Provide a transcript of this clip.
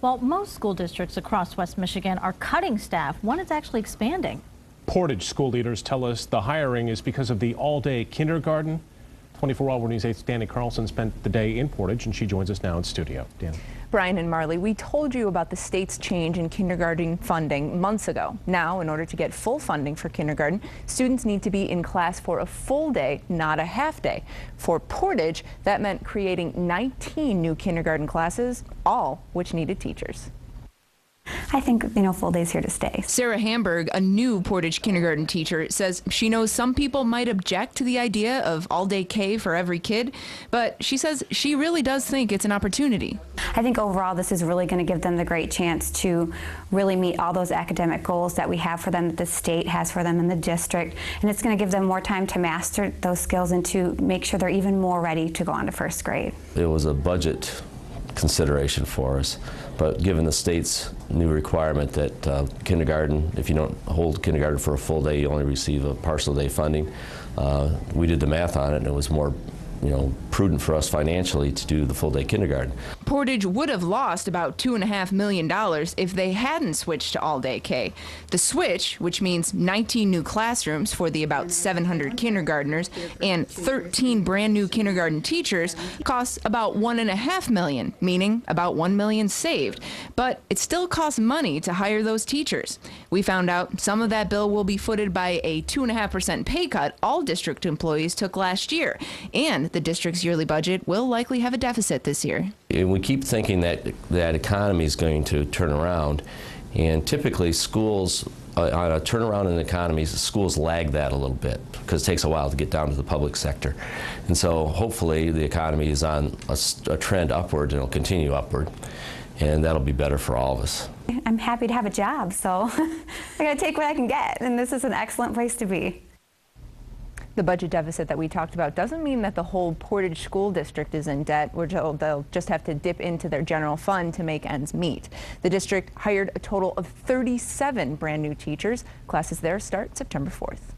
Well, most school districts across West Michigan are cutting staff. One is actually expanding. Portage school leaders tell us the hiring is because of the all-day kindergarten. 24-Hour News 8's Danny Carlson spent the day in Portage, and she joins us now in studio. Dan. Brian and Marley, we told you about the state's change in kindergarten funding months ago. Now, in order to get full funding for kindergarten, students need to be in class for a full day, not a half day. For Portage, that meant creating 19 new kindergarten classes, all which needed teachers. I think, full day's here to stay. Sarah Hamburg, a new Portage kindergarten teacher, says she knows some people might object to the idea of all-day K for every kid, but she says she really does think it's an opportunity. I think overall this is really going to give them the great chance to really meet all those academic goals that we have for them, that the state has for them in the district, and it's going to give them more time to master those skills and to make sure they're even more ready to go on to first grade. It was a budget consideration for us, but given the state's new requirement that kindergarten, if you don't hold kindergarten for a full day, you only receive a partial day funding, we did the math on it, and it was more prudent for us financially to do the full day kindergarten. Portage would have lost about $2.5 million if they hadn't switched to all-day K. The switch, which means 19 new classrooms for the about 700 kindergartners and 13 brand new kindergarten teachers, costs about $1.5 million, meaning about $1 million saved. But it still costs money to hire those teachers. We found out some of that bill will be footed by a 2.5% pay cut all district employees took last year, and the district's yearly budget will likely have a deficit this year. We keep thinking that that economy is going to turn around, and typically schools, on a turnaround in economies, schools lag that a little bit because it takes a while to get down to the public sector. And so hopefully the economy is on a trend upward, and it'll continue upward, and that'll be better for all of us. I'm happy to have a job, so I gotta take what I can get, and this is an excellent place to be. The budget deficit that we talked about doesn't mean that the whole Portage school district is in debt. We're told they'll just have to dip into their general fund to make ends meet. The district hired a total of 37 brand new teachers. Classes there start September 4th.